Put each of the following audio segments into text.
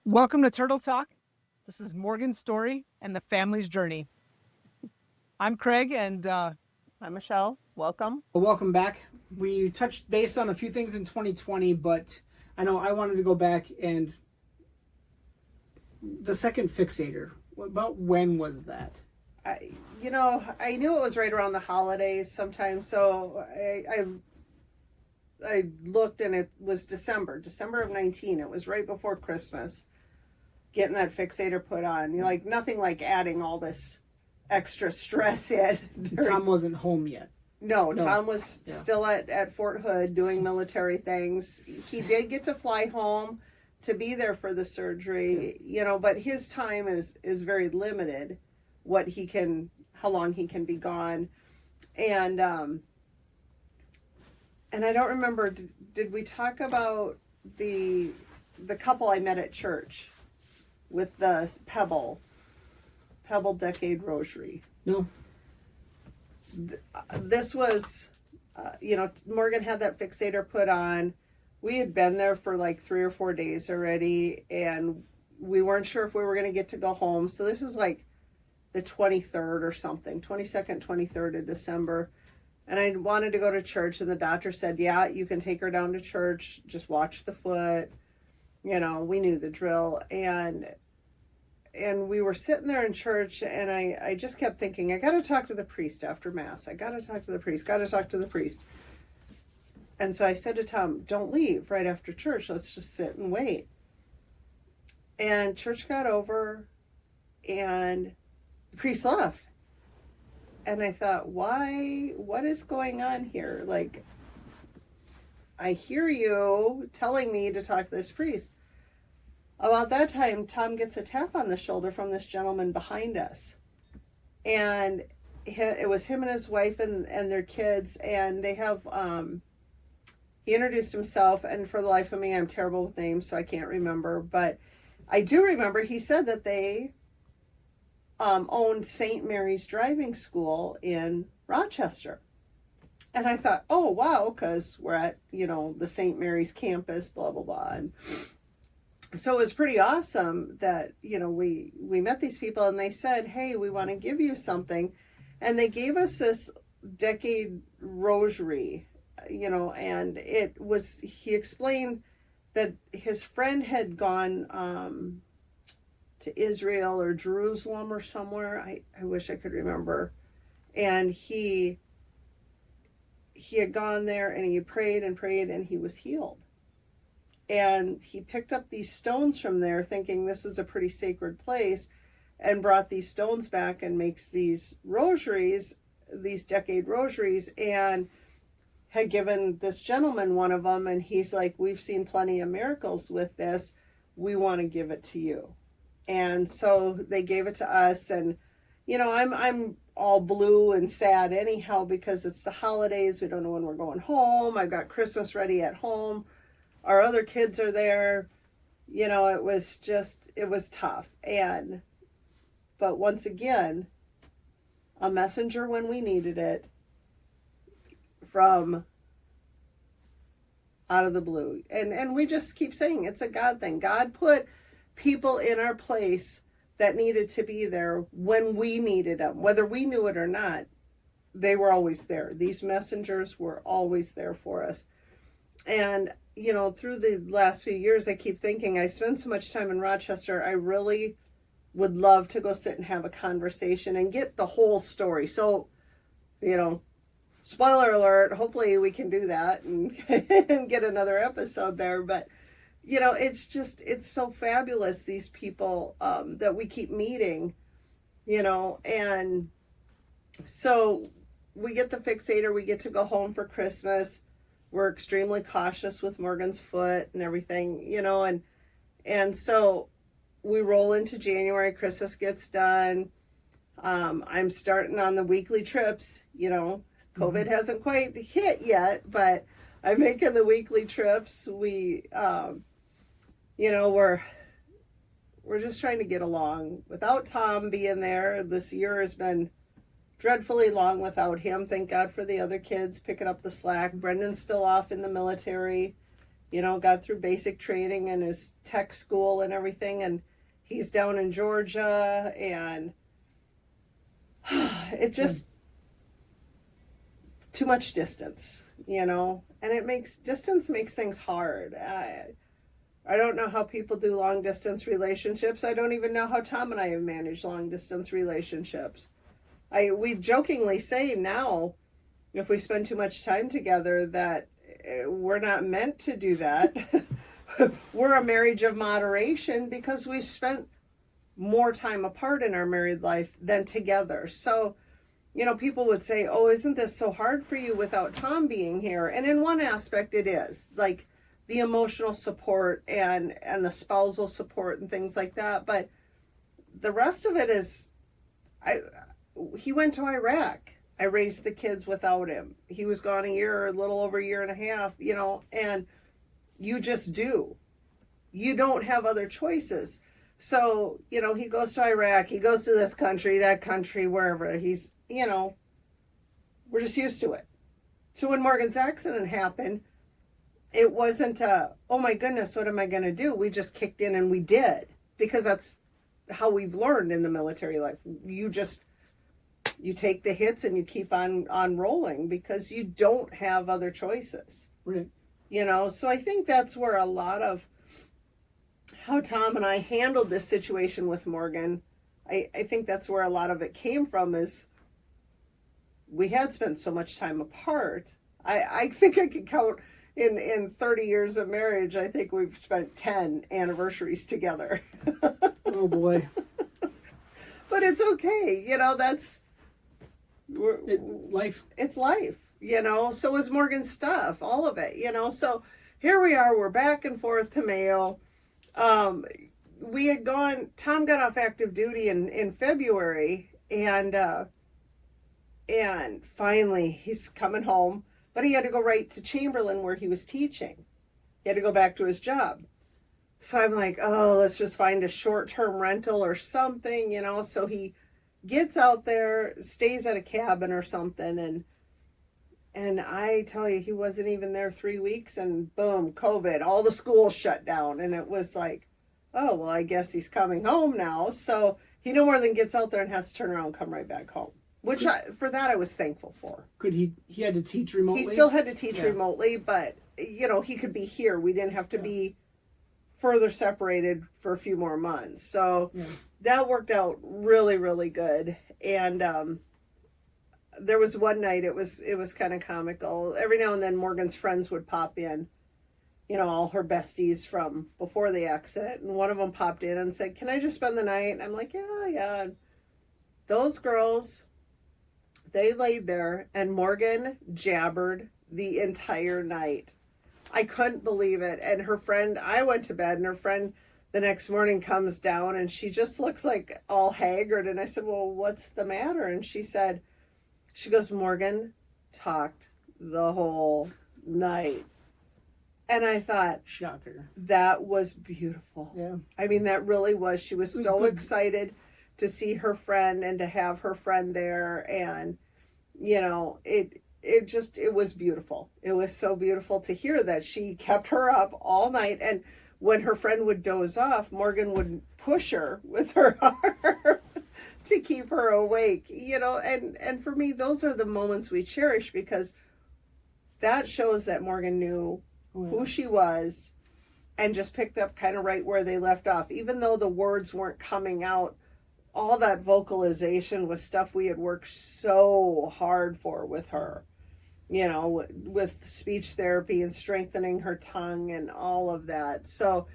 Welcome to Turtle Talk. This is Morgan's story and the family's journey. I'm Craig, and I'm Michelle. Welcome. Welcome back. We touched base on a few things in 2020, but I know I wanted to go back and the second Fixator. About when was that? I knew it was right around the holidays sometimes, so I looked and it was December of 19. It was right before Christmas. Getting that Fixator put on, nothing like adding all this extra stress in. Tom wasn't home yet. No, Tom was still at Fort Hood doing military things. He did get to fly home to be there for the surgery, but his time is very limited. How long he can be gone, and I don't remember. Did we talk about the couple I met at church with the Pebble Decade Rosary? No. This was, Morgan had that Fixator put on. We had been there for like 3 or 4 days already, and we weren't sure if we were going to get to go home. So this is like the 23rd or something, 22nd, 23rd of December. And I wanted to go to church, and the doctor said, yeah, you can take her down to church. Just watch the foot. We knew the drill. And we were sitting there in church, and I just kept thinking, I got to talk to the priest after Mass. I got to talk to the priest. And so I said to Tom, don't leave right after church. Let's just sit and wait. And church got over, and the priest left. And I thought, what is going on here? Like, I hear you telling me to talk to this priest. About that time, Tom gets a tap on the shoulder from this gentleman behind us. And it was him and his wife and their kids. And they have, he introduced himself. And for the life of me, I'm terrible with names, so I can't remember. But I do remember he said that they owned St. Mary's Driving School in Rochester. And I thought, oh, wow, because we're at, the St. Mary's campus, blah, blah, blah. And so it was pretty awesome that, we met these people, and they said, hey, we want to give you something. And they gave us this decade rosary, and he explained that his friend had gone to Israel or Jerusalem or somewhere. I wish I could remember. And he had gone there, and he prayed and prayed, and he was healed. And he picked up these stones from there thinking this is a pretty sacred place, and brought these stones back and makes these rosaries, these decade rosaries, and had given this gentleman one of them. And he's like, we've seen plenty of miracles with this. We want to give it to you. And so they gave it to us. And, I'm all blue and sad anyhow, because it's the holidays. We don't know when we're going home. I've got Christmas ready at home. Our other kids are there. It was tough. But once again, a messenger when we needed it, from out of the blue. And we just keep saying it's a God thing. God put people in our place that needed to be there when we needed them. Whether we knew it or not, they were always there. These messengers were always there for us. And through the last few years, I keep thinking, I spend so much time in Rochester, I really would love to go sit and have a conversation and get the whole story. So, spoiler alert, hopefully we can do that and, and get another episode there. But, it's so fabulous, these people that we keep meeting, and so we get the Fixator, we get to go home for Christmas. We're extremely cautious with Morgan's foot and everything, and so we roll into January. Christmas gets done. I'm starting on the weekly trips. COVID hasn't quite hit yet, but I'm making the weekly trips. We, we're just trying to get along without Tom being there. This year has been dreadfully long without him. Thank God for the other kids picking up the slack. Brendan's still off in the military. got through basic training and his tech school and everything, and he's down in Georgia, and it just too much distance, and distance makes things hard. I don't know how people do long distance relationships. I don't even know how Tom and I have managed long distance relationships. We jokingly say now, if we spend too much time together, that we're not meant to do that. We're a marriage of moderation because we've spent more time apart in our married life than together. So, people would say, oh, isn't this so hard for you without Tom being here? And in one aspect it is, like the emotional support and the spousal support and things like that. But the rest of it is, he went to Iraq. I raised the kids without him. He was gone a little over a year and a half, and you just do. You don't have other choices. So, he goes to Iraq, he goes to this country, that country, wherever. He's, we're just used to it. So when Morgan's accident happened, it wasn't oh my goodness, what am I going to do? We just kicked in and we did, because that's how we've learned in the military life. You take the hits and you keep on rolling because you don't have other choices. Right. So I think that's where a lot of how Tom and I handled this situation with Morgan, I think that's where a lot of it came from, is we had spent so much time apart. I think I could count in 30 years of marriage, I think we've spent 10 anniversaries together. Oh boy. But it's okay. That's... life. It's life, so is Morgan's stuff, all of it, so here we are, we're back and forth to Mayo. We had Tom got off active duty in February, and finally he's coming home, but he had to go right to Chamberlain where he was teaching. He had to go back to his job. So I'm like, oh, let's just find a short-term rental or something, so he gets out there, stays at a cabin or something, and I tell you, he wasn't even there 3 weeks, and boom, COVID, all the schools shut down, and it was like, oh, well, I guess he's coming home now. So he no more than gets out there and has to turn around and come right back home, which for that I was thankful for. Could he had to teach remotely? He still had to teach remotely, but, he could be here. We didn't have to be further separated for a few more months. So that worked out really, really good. And there was one night, it was kind of comical. Every now and then Morgan's friends would pop in, all her besties from before the accident. And one of them popped in and said, can I just spend the night? And I'm like, yeah. Those girls, they laid there and Morgan jabbered the entire night. I couldn't believe it. And her friend, I went to bed, and her friend the next morning comes down and she just looks like all haggard. And I said, well, what's the matter? And she goes, Morgan talked the whole night. And I thought, shocker, that was beautiful. Yeah. I mean, that really was. She was so excited to see her friend and to have her friend there. And, it was beautiful. It was so beautiful to hear that she kept her up all night. And when her friend would doze off, Morgan would push her with her arm to keep her awake, and for me, those are the moments we cherish, because that shows that Morgan knew who she was and just picked up kind of right where they left off. Even though the words weren't coming out, all that vocalization was stuff we had worked so hard for with her, with speech therapy and strengthening her tongue and all of that. So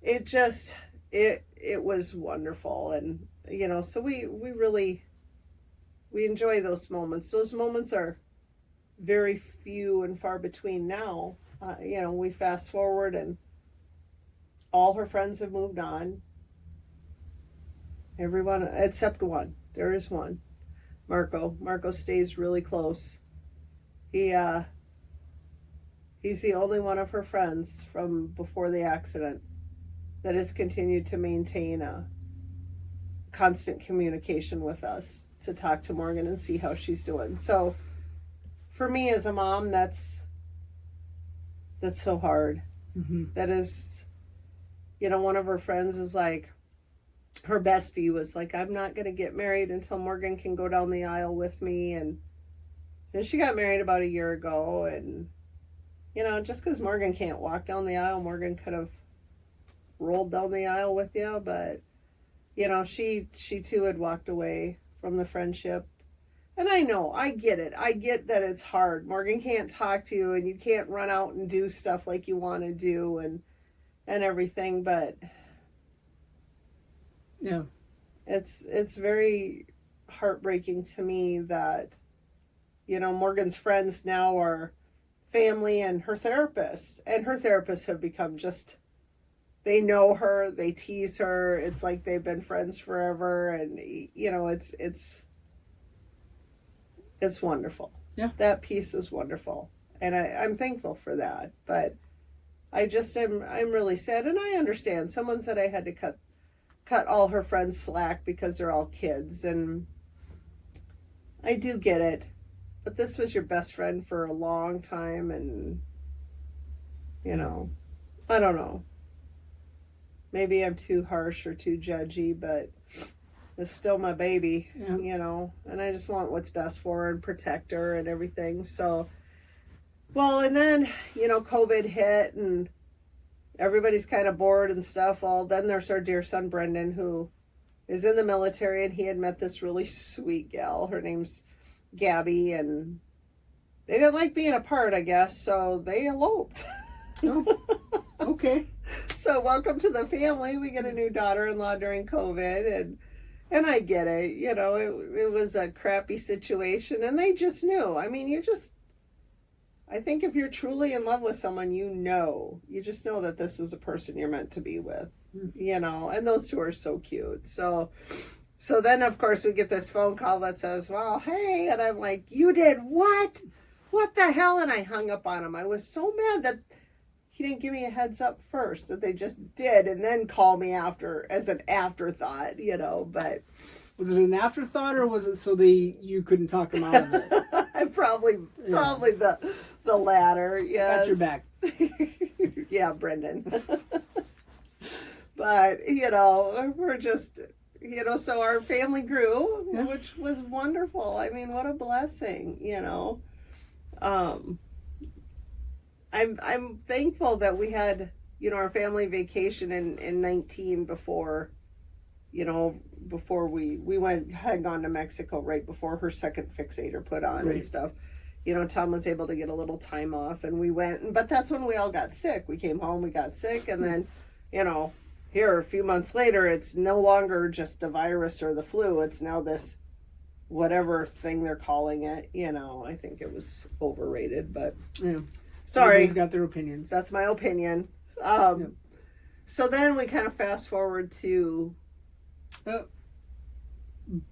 it just, it was wonderful. And, so we enjoy those moments. Those moments are very few and far between now. We fast forward and all her friends have moved on. Everyone except one. There is one. Marco stays really close. He's the only one of her friends from before the accident that has continued to maintain a constant communication with us to talk to Morgan and see how she's doing. So for me as a mom, that's so hard. that is, one of her friends is like, her bestie was like, I'm not going to get married until Morgan can go down the aisle with me. And she got married about a year ago. And, just because Morgan can't walk down the aisle, Morgan could have rolled down the aisle with you. But, she too had walked away from the friendship. And I know, I get it. I get that it's hard. Morgan can't talk to you and you can't run out and do stuff like you want to do and everything. But yeah, it's very heartbreaking to me that, Morgan's friends now are family and her therapist. And her therapists have become just, they know her, they tease her. It's like they've been friends forever. And, it's wonderful. Yeah. That piece is wonderful. And I'm thankful for that. But I'm really sad. And I understand. Someone said I had to cut all her friends slack because they're all kids. And I do get it. But this was your best friend for a long time. And, I don't know. Maybe I'm too harsh or too judgy, but it's still my baby, and I just want what's best for her and protect her and everything. So, well, and then, COVID hit and everybody's kind of bored and stuff. Well, then there's our dear son, Brendan, who is in the military, and he had met this really sweet gal. Her name's Gabby, and they didn't like being apart, I guess, so they eloped. Oh, okay. So welcome to the family. We get a new daughter-in-law during COVID, and I get it, it was a crappy situation, and they just knew. I mean, I think if you're truly in love with someone, you just know that this is a person you're meant to be with, and those two are so cute. So then, of course, we get this phone call that says, well, hey, and I'm like, you did what? What the hell? And I hung up on him. I was so mad that he didn't give me a heads up first, that they just did, and then call me after as an afterthought, but was it an afterthought, or was it so you couldn't talk him out of it? probably the latter. Yeah, got your back. Yeah, Brendan. But we're just so our family grew, which was wonderful. I mean, what a blessing, I'm thankful that we had, our family vacation in 19 before, before we had gone to Mexico right before her second fixator put on and stuff. Tom was able to get a little time off, and we went, but that's when we all got sick. We came home, we got sick, and then, here a few months later, it's no longer just the virus or the flu. It's now this whatever thing they're calling it. I think it was overrated, but sorry. Everybody's got their opinions. That's my opinion. So then we kind of fast forward to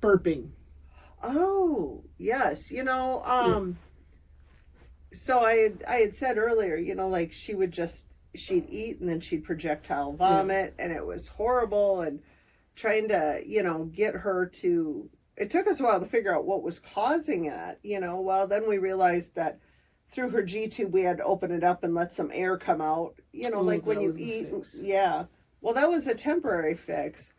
burping. Oh, yes. So I had said earlier, like she'd eat and then she'd projectile vomit, and it was horrible, and trying to, get her to, it took us a while to figure out what was causing it, well, then we realized that through her G-tube, we had to open it up and let some air come out, like when you eat. Yeah. Well, that was a temporary fix,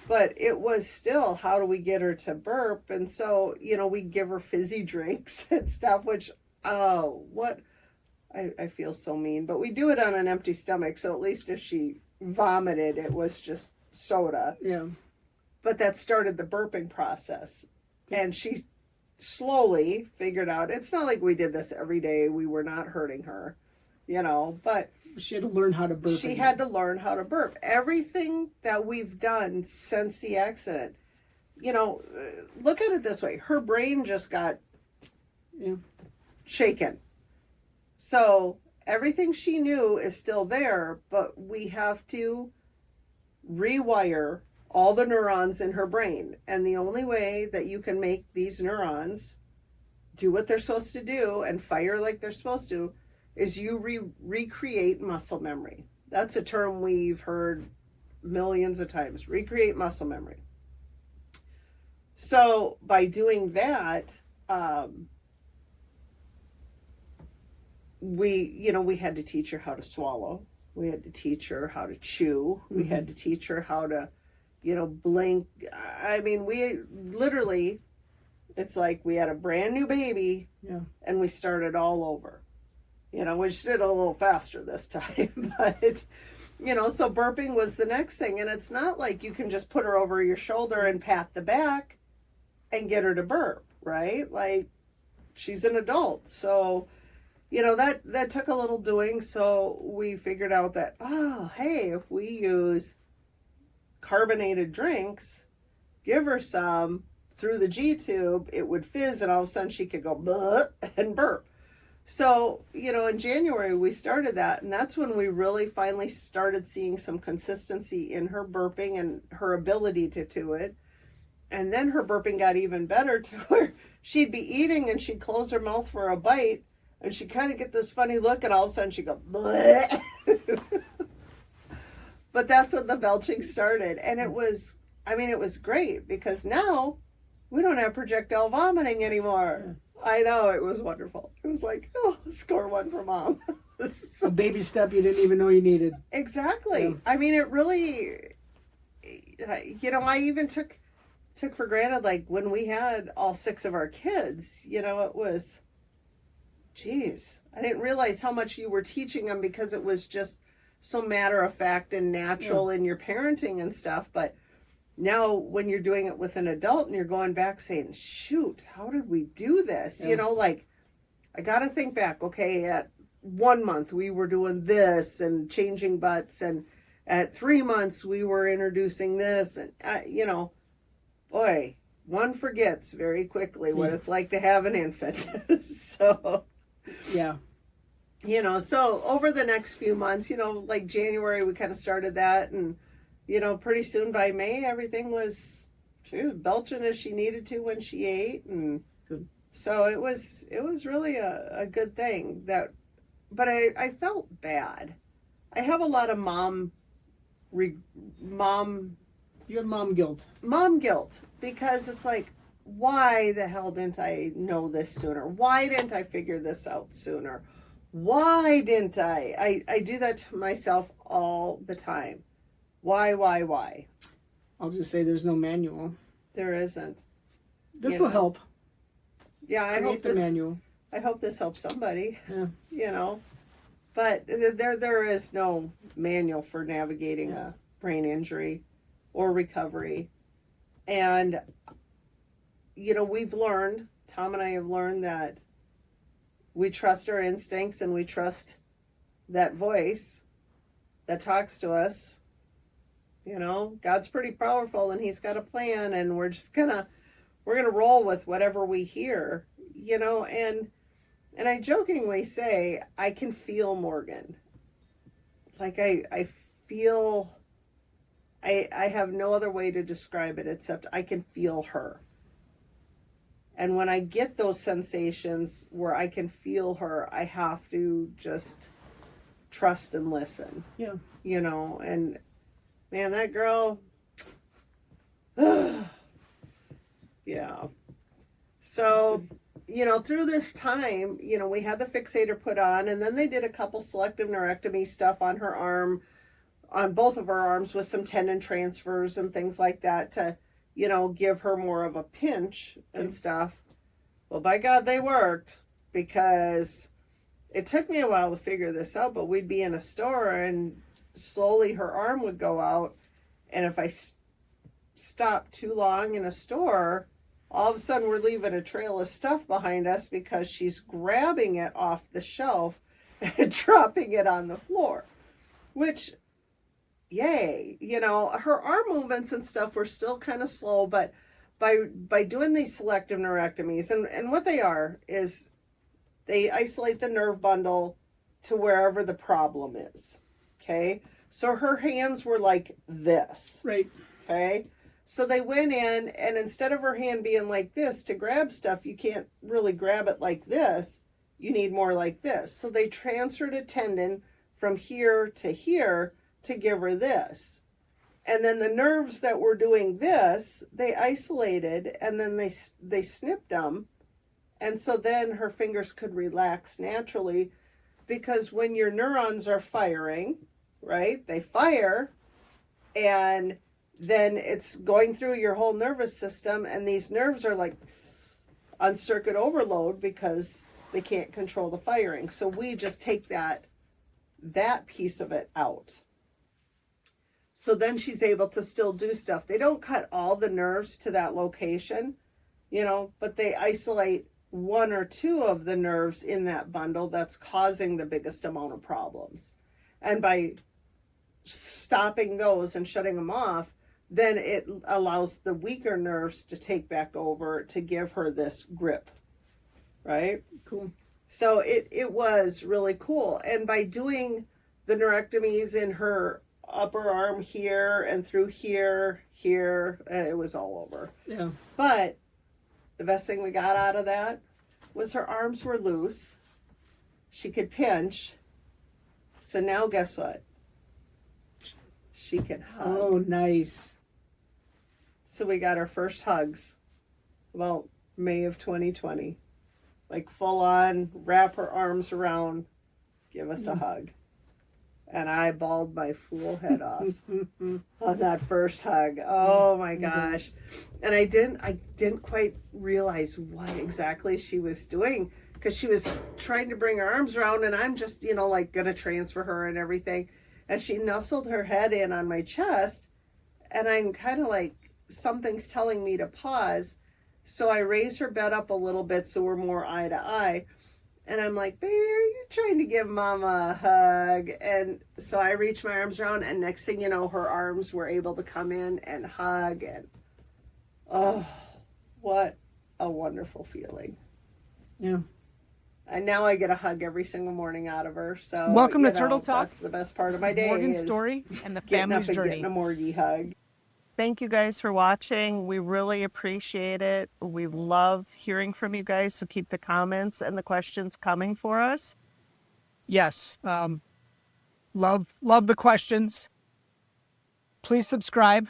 but it was still, how do we get her to burp? And so, we give her fizzy drinks and stuff, which, I feel so mean, but we do it on an empty stomach. So at least if she vomited, it was just soda. Yeah. But that started the burping process, and she slowly figured out, it's not like we did this every day. We were not hurting her, but she had to learn how to burp. She had to learn how to burp. Everything that we've done since the accident, look at it this way. Her brain just got shaken. So everything she knew is still there, but we have to rewire all the neurons in her brain. And the only way that you can make these neurons do what they're supposed to do and fire like they're supposed to is you recreate muscle memory. That's a term we've heard millions of times. Recreate muscle memory. So by doing that, we had to teach her how to swallow. We had to teach her how to chew. We had to teach her how to, blink. I mean, we literally, it's like we had a brand new baby and we started all over. We just did it a little faster this time, but, so burping was the next thing. And it's not like you can just put her over your shoulder and pat the back and get her to burp, right? Like, she's an adult. So, that took a little doing. So we figured out that, hey, if we use carbonated drinks, give her some through the G tube, it would fizz and all of a sudden she could go bleh and burp. So, in January we started that, and that's when we really finally started seeing some consistency in her burping and her ability to do it. And then her burping got even better to where she'd be eating and she'd close her mouth for a bite and she'd kind of get this funny look and all of a sudden she'd go bleh. But that's when the belching started. And it was great because now we don't have projectile vomiting anymore. I know, it was wonderful. It was like, score one for mom. A baby step you didn't even know you needed. Exactly. Yeah. I mean, it really, I even took for granted, like when we had all 6 of our kids, it was, geez, I didn't realize how much you were teaching them because it was just so matter of fact and natural in your parenting and stuff. But now when you're doing it with an adult and you're going back saying, shoot, how did we do this? Like I got to think back. Okay. At 1 month we were doing this and changing butts. And at 3 months we were introducing this and, boy, one forgets very quickly what it's like to have an infant. So, yeah. So over the next few months, like January, we kind of started that. And, pretty soon by May, everything was belching as she needed to when she ate. And good. So it was really a good thing but I felt bad. I have a lot of You have mom guilt. Mom guilt, because it's like, why the hell didn't I know this sooner? Why didn't I figure this out sooner? Why didn't I? I do that to myself all the time. Why? I'll just say there's no manual. There isn't. This will help. Yeah, I hope the manual. I hope this helps somebody. Yeah. But there is no manual for navigating a brain injury or recovery. And we've learned, Tom and I have learned, that we trust our instincts and we trust that voice that talks to us. God's pretty powerful and he's got a plan, and we're gonna roll with whatever we hear, and I jokingly say, I can feel Morgan. Like I feel, I have no other way to describe it except I can feel her. And when I get those sensations where I can feel her, I have to just trust and listen. Yeah. And man, that girl, yeah. So, through this time, we had the fixator put on, and then they did a couple selective neurectomy stuff on her arm, on both of her arms, with some tendon transfers and things like that to, give her more of a pinch and stuff. Well, by God, they worked, because it took me a while to figure this out, but we'd be in a store and slowly her arm would go out. And if I stopped too long in a store, all of a sudden we're leaving a trail of stuff behind us because she's grabbing it off the shelf and dropping it on the floor, which, yay, her arm movements and stuff were still kind of slow, but by doing these selective neurectomies, and what they are is they isolate the nerve bundle to wherever the problem is. Okay. So her hands were like this. Right. Okay. So they went in, and instead of her hand being like this to grab stuff, you can't really grab it like this. You need more like this. So they transferred a tendon from here to give her this. And then the nerves that were doing this, they isolated, and then they snipped them. And so then her fingers could relax naturally, because when your neurons are firing, right? They fire, and then it's going through your whole nervous system, and these nerves are like on circuit overload because they can't control the firing. So we just take that piece of it out. So then she's able to still do stuff. They don't cut all the nerves to that location, but they isolate one or two of the nerves in that bundle that's causing the biggest amount of problems. And by stopping those and shutting them off, then it allows the weaker nerves to take back over to give her this grip, right? Cool. So it was really cool. And by doing the neurectomies in her upper arm here and through here, it was all over. Yeah. But the best thing we got out of that was her arms were loose. She could pinch. So now guess what? She can hug. Oh, nice. So we got our first hugs about May of 2020. Like full on, wrap her arms around, give us a hug. And I bawled my fool head off on that first hug. Oh my gosh. And I didn't quite realize what exactly she was doing, because she was trying to bring her arms around, and I'm just, like gonna transfer her and everything. And she nestled her head in on my chest, and I'm kind of like, something's telling me to pause. So I raise her bed up a little bit so we're more eye to eye. And I'm like, baby, are you trying to give mama a hug? And so I reach my arms around, and next thing you know, her arms were able to come in and hug. And oh, what a wonderful feeling. Yeah. And now I get a hug every single morning out of her. So Welcome to Turtle Talk. That's the best part of my This day. is Morgan's is story and the getting family's up and journey. getting a Morgie hug. Thank you guys for watching. We really appreciate it. We love hearing from you guys, so keep the comments and the questions coming for us. Yes, love the questions. Please subscribe.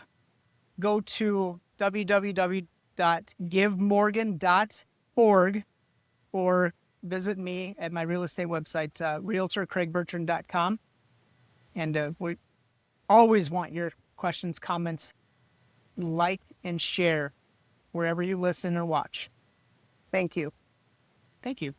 Go to www.givemorgan.org or visit me at my real estate website, realtorcraigbertrand.com. And we always want your questions, comments. Like and share wherever you listen or watch. Thank you. Thank you.